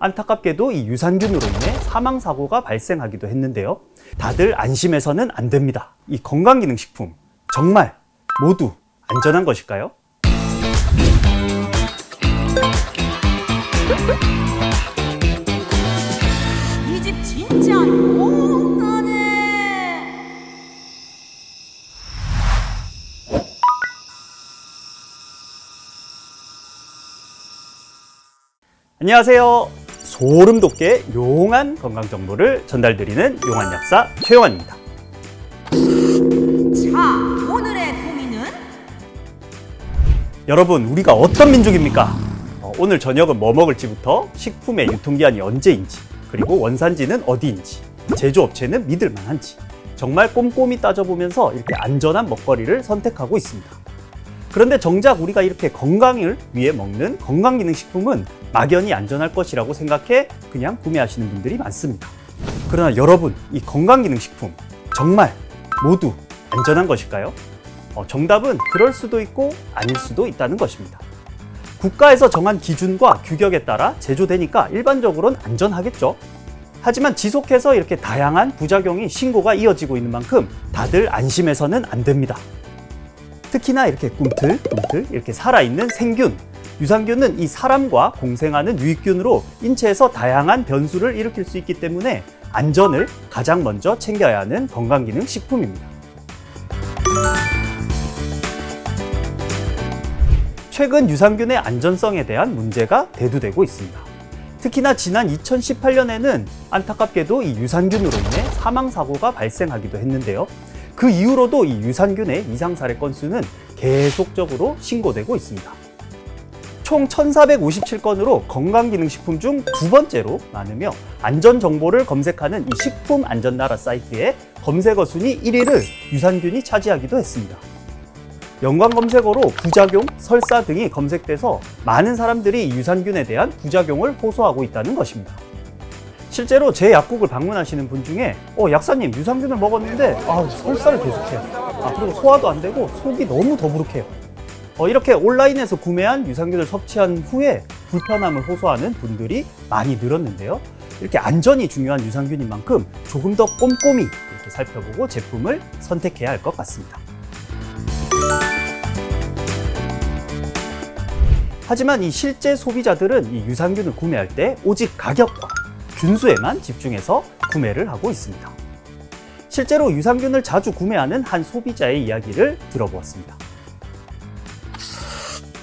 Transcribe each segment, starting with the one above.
안타깝게도 이 유산균으로 인해 사망사고가 발생하기도 했는데요. 다들 안심해서는 안 됩니다. 이 건강기능식품 정말 모두 안전한 것일까요? 이 집 진짜 용하네. 안녕하세요. 소름 돋게 용한 건강 정보를 전달드리는 용한 약사 최용환입니다. 자, 오늘의 고민은? 여러분, 우리가 어떤 민족입니까? 오늘 저녁은 뭐 먹을지부터 식품의 유통기한이 언제인지, 그리고 원산지는 어디인지, 제조업체는 믿을 만한지 정말 꼼꼼히 따져보면서 이렇게 안전한 먹거리를 선택하고 있습니다. 그런데 정작 우리가 이렇게 건강을 위해 먹는 건강기능식품은 막연히 안전할 것이라고 생각해 그냥 구매하시는 분들이 많습니다. 그러나 여러분, 이 건강기능식품 정말 모두 안전한 것일까요? 정답은 그럴 수도 있고 아닐 수도 있다는 것입니다. 국가에서 정한 기준과 규격에 따라 제조되니까 일반적으로는 안전하겠죠. 하지만 지속해서 이렇게 다양한 부작용이 신고가 이어지고 있는 만큼 다들 안심해서는 안 됩니다. 특히나 이렇게 꿈틀꿈틀 이렇게 살아있는 생균, 유산균은 이 사람과 공생하는 유익균으로 인체에서 다양한 변수를 일으킬 수 있기 때문에 안전을 가장 먼저 챙겨야 하는 건강기능 식품입니다. 최근 유산균의 안전성에 대한 문제가 대두되고 있습니다. 특히나 지난 2018년에는 안타깝게도 이 유산균으로 인해 사망사고가 발생하기도 했는데요. 그 이후로도 이 유산균의 이상 사례 건수는 계속적으로 신고되고 있습니다. 총 1,457건으로 건강기능식품 중 두 번째로 많으며 안전정보를 검색하는 이 식품안전나라 사이트의 검색어 순위 1위를 유산균이 차지하기도 했습니다. 연관 검색어로 부작용, 설사 등이 검색돼서 많은 사람들이 유산균에 대한 부작용을 호소하고 있다는 것입니다. 실제로 제 약국을 방문하시는 분 중에 약사님, 유산균을 먹었는데 설사를 계속해요. 그리고 소화도 안 되고 속이 너무 더부룩해요. 이렇게 온라인에서 구매한 유산균을 섭취한 후에 불편함을 호소하는 분들이 많이 늘었는데요. 이렇게 안전이 중요한 유산균인 만큼 조금 더 꼼꼼히 이렇게 살펴보고 제품을 선택해야 할 것 같습니다. 하지만 이 실제 소비자들은 이 유산균을 구매할 때 오직 가격과 균수에만 집중해서 구매를 하고 있습니다. 실제로 유산균을 자주 구매하는 한 소비자의 이야기를 들어보았습니다.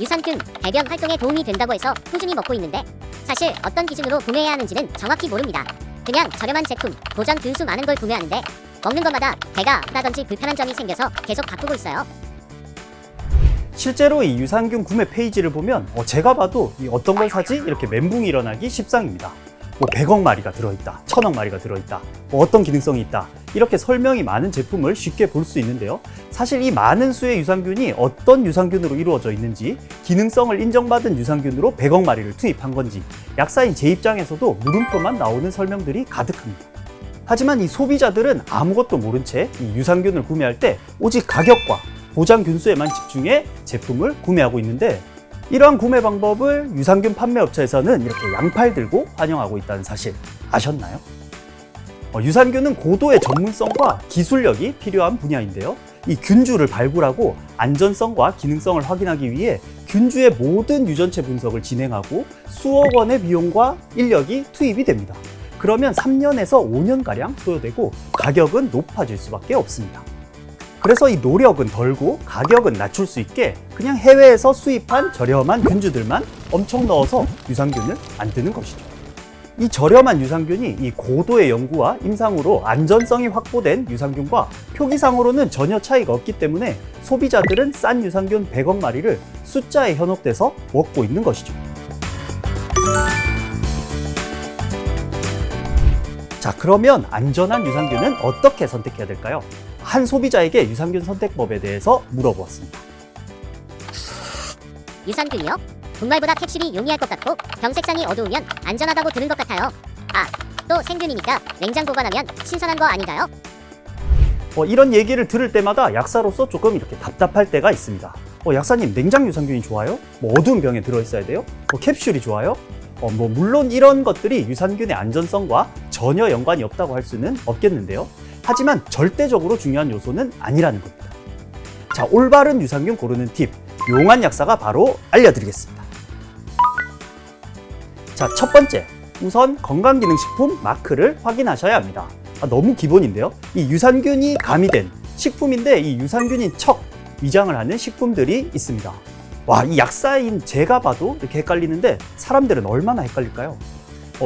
유산균, 배변 활동에 도움이 된다고 해서 꾸준히 먹고 있는데 사실 어떤 기준으로 구매해야 하는지는 정확히 모릅니다. 그냥 저렴한 제품, 고전 균수 많은 걸 구매하는데 먹는 것마다 배가 아프다든지 불편한 점이 생겨서 계속 바꾸고 있어요. 실제로 이 유산균 구매 페이지를 보면 제가 봐도 어떤 걸 사지? 이렇게 멘붕이 일어나기 십상입니다. 100억 마리가 들어있다, 1000억 마리가 들어있다, 어떤 기능성이 있다, 이렇게 설명이 많은 제품을 쉽게 볼 수 있는데요. 사실 이 많은 수의 유산균이 어떤 유산균으로 이루어져 있는지, 기능성을 인정받은 유산균으로 100억 마리를 투입한 건지 약사인 제 입장에서도 물음표만 나오는 설명들이 가득합니다. 하지만 이 소비자들은 아무것도 모른 채 이 유산균을 구매할 때 오직 가격과 보장 균수에만 집중해 제품을 구매하고 있는데, 이러한 구매 방법을 유산균 판매업체에서는 이렇게 양팔 들고 환영하고 있다는 사실 아셨나요? 유산균은 고도의 전문성과 기술력이 필요한 분야인데요. 이 균주를 발굴하고 안전성과 기능성을 확인하기 위해 균주의 모든 유전체 분석을 진행하고 수억 원의 비용과 인력이 투입이 됩니다. 그러면 3년에서 5년가량 소요되고 가격은 높아질 수밖에 없습니다. 그래서 이 노력은 덜고 가격은 낮출 수 있게 그냥 해외에서 수입한 저렴한 균주들만 엄청 넣어서 유산균을 만드는 것이죠. 이 저렴한 유산균이 이 고도의 연구와 임상으로 안전성이 확보된 유산균과 표기상으로는 전혀 차이가 없기 때문에 소비자들은 싼 유산균 100억 마리를 숫자에 현혹돼서 먹고 있는 것이죠. 자, 그러면 안전한 유산균은 어떻게 선택해야 될까요? 한 소비자에게 유산균 선택법에 대해서 물어보았습니다. 유산균이요? 분말보다 캡슐이 용이할 것 같고 병색상이 어두우면 안전하다고 들은 것 같아요. 또 생균이니까 냉장 보관하면 신선한 거 아닌가요? 이런 얘기를 들을 때마다 약사로서 조금 이렇게 답답할 때가 있습니다. 약사님, 냉장 유산균이 좋아요? 어두운 병에 들어있어야 돼요? 캡슐이 좋아요? 물론 이런 것들이 유산균의 안전성과 전혀 연관이 없다고 할 수는 없겠는데요. 하지만 절대적으로 중요한 요소는 아니라는 겁니다. 자, 올바른 유산균 고르는 팁, 용한 약사가 바로 알려드리겠습니다. 자, 첫 번째, 우선 건강기능식품 마크를 확인하셔야 합니다. 너무 기본인데요. 이 유산균이 가미된 식품인데 이 유산균인 척 위장을 하는 식품들이 있습니다. 와, 이 약사인 제가 봐도 이렇게 헷갈리는데 사람들은 얼마나 헷갈릴까요?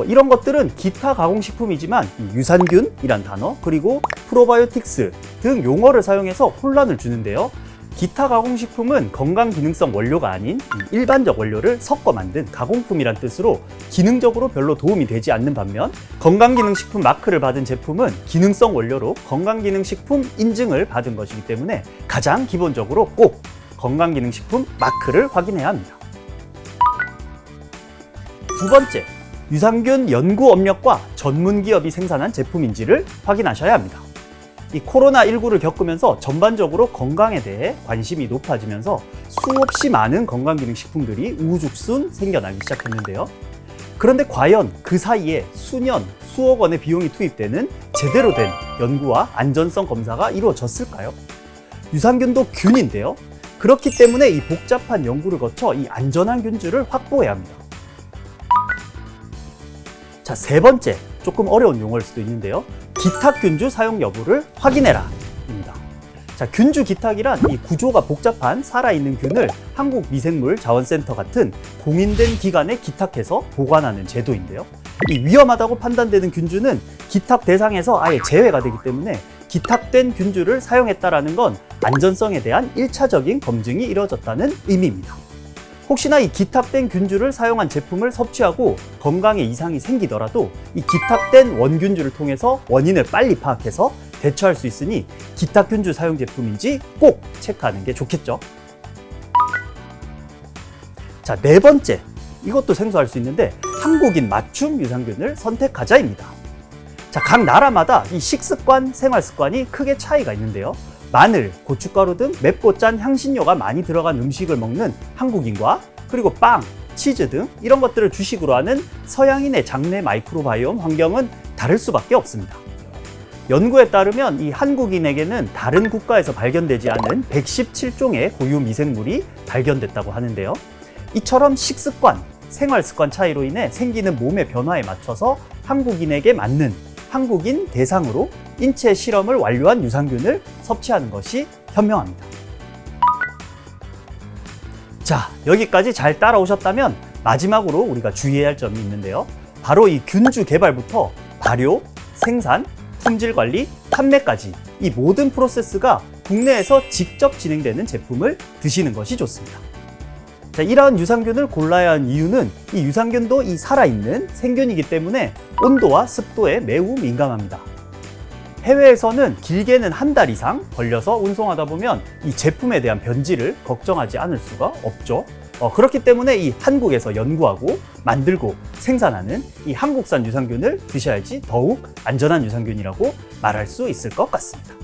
이런 것들은 기타 가공식품이지만 이 유산균이란 단어 그리고 프로바이오틱스 등 용어를 사용해서 혼란을 주는데요. 기타 가공식품은 건강기능성 원료가 아닌 일반적 원료를 섞어 만든 가공품이란 뜻으로 기능적으로 별로 도움이 되지 않는 반면 건강기능식품 마크를 받은 제품은 기능성 원료로 건강기능식품 인증을 받은 것이기 때문에 가장 기본적으로 꼭 건강기능식품 마크를 확인해야 합니다. 두 번째, 유산균 연구 업력과 전문 기업이 생산한 제품인지를 확인하셔야 합니다. 이 코로나19를 겪으면서 전반적으로 건강에 대해 관심이 높아지면서 수없이 많은 건강기능식품들이 우후죽순 생겨나기 시작했는데요. 그런데 과연 그 사이에 수년, 수억 원의 비용이 투입되는 제대로 된 연구와 안전성 검사가 이루어졌을까요? 유산균도 균인데요. 그렇기 때문에 이 복잡한 연구를 거쳐 이 안전한 균주를 확보해야 합니다. 자, 세 번째, 조금 어려운 용어일 수도 있는데요. 기탁균주 사용 여부를 확인해라 입니다. 자, 균주 기탁이란 이 구조가 복잡한 살아있는 균을 한국미생물자원센터 같은 공인된 기관에 기탁해서 보관하는 제도인데요. 이 위험하다고 판단되는 균주는 기탁 대상에서 아예 제외가 되기 때문에 기탁된 균주를 사용했다라는 건 안전성에 대한 1차적인 검증이 이루어졌다는 의미입니다. 혹시나 이 기탁된 균주를 사용한 제품을 섭취하고 건강에 이상이 생기더라도 이 기탁된 원균주를 통해서 원인을 빨리 파악해서 대처할 수 있으니 기탁균주 사용 제품인지 꼭 체크하는 게 좋겠죠. 자, 네 번째, 이것도 생소할 수 있는데 한국인 맞춤 유산균을 선택하자입니다. 자, 각 나라마다 이 식습관, 생활습관이 크게 차이가 있는데요. 마늘, 고춧가루 등 맵고 짠 향신료가 많이 들어간 음식을 먹는 한국인과 그리고 빵, 치즈 등 이런 것들을 주식으로 하는 서양인의 장내 마이크로바이옴 환경은 다를 수밖에 없습니다. 연구에 따르면 이 한국인에게는 다른 국가에서 발견되지 않은 117종의 고유 미생물이 발견됐다고 하는데요. 이처럼 식습관, 생활습관 차이로 인해 생기는 몸의 변화에 맞춰서 한국인에게 맞는 한국인 대상으로 인체 실험을 완료한 유산균을 섭취하는 것이 현명합니다. 자, 여기까지 잘 따라오셨다면 마지막으로 우리가 주의해야 할 점이 있는데요. 바로 이 균주 개발부터 발효, 생산, 품질 관리, 판매까지 이 모든 프로세스가 국내에서 직접 진행되는 제품을 드시는 것이 좋습니다. 자, 이러한 유산균을 골라야 하는 이유는 이 유산균도 이 살아있는 생균이기 때문에 온도와 습도에 매우 민감합니다. 해외에서는 길게는 한 달 이상 걸려서 운송하다 보면 이 제품에 대한 변질을 걱정하지 않을 수가 없죠. 그렇기 때문에 이 한국에서 연구하고 만들고 생산하는 이 한국산 유산균을 드셔야지 더욱 안전한 유산균이라고 말할 수 있을 것 같습니다.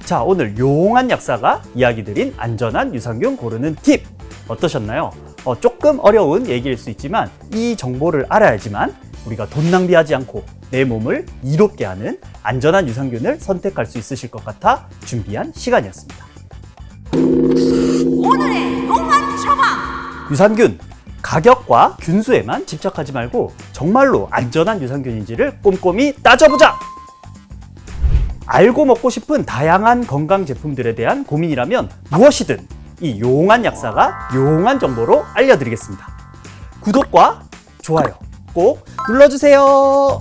자, 오늘 용한 약사가 이야기 드린 안전한 유산균 고르는 팁 어떠셨나요? 조금 어려운 얘기일 수 있지만 이 정보를 알아야지만 우리가 돈 낭비하지 않고 내 몸을 이롭게 하는 안전한 유산균을 선택할 수 있으실 것 같아 준비한 시간이었습니다. 오늘의 용한 처방. 유산균, 가격과 균수에만 집착하지 말고 정말로 안전한 유산균인지를 꼼꼼히 따져보자! 알고 먹고 싶은 다양한 건강 제품들에 대한 고민이라면 무엇이든 이 용한 약사가 용한 정보로 알려드리겠습니다. 구독과 좋아요 꼭 눌러주세요.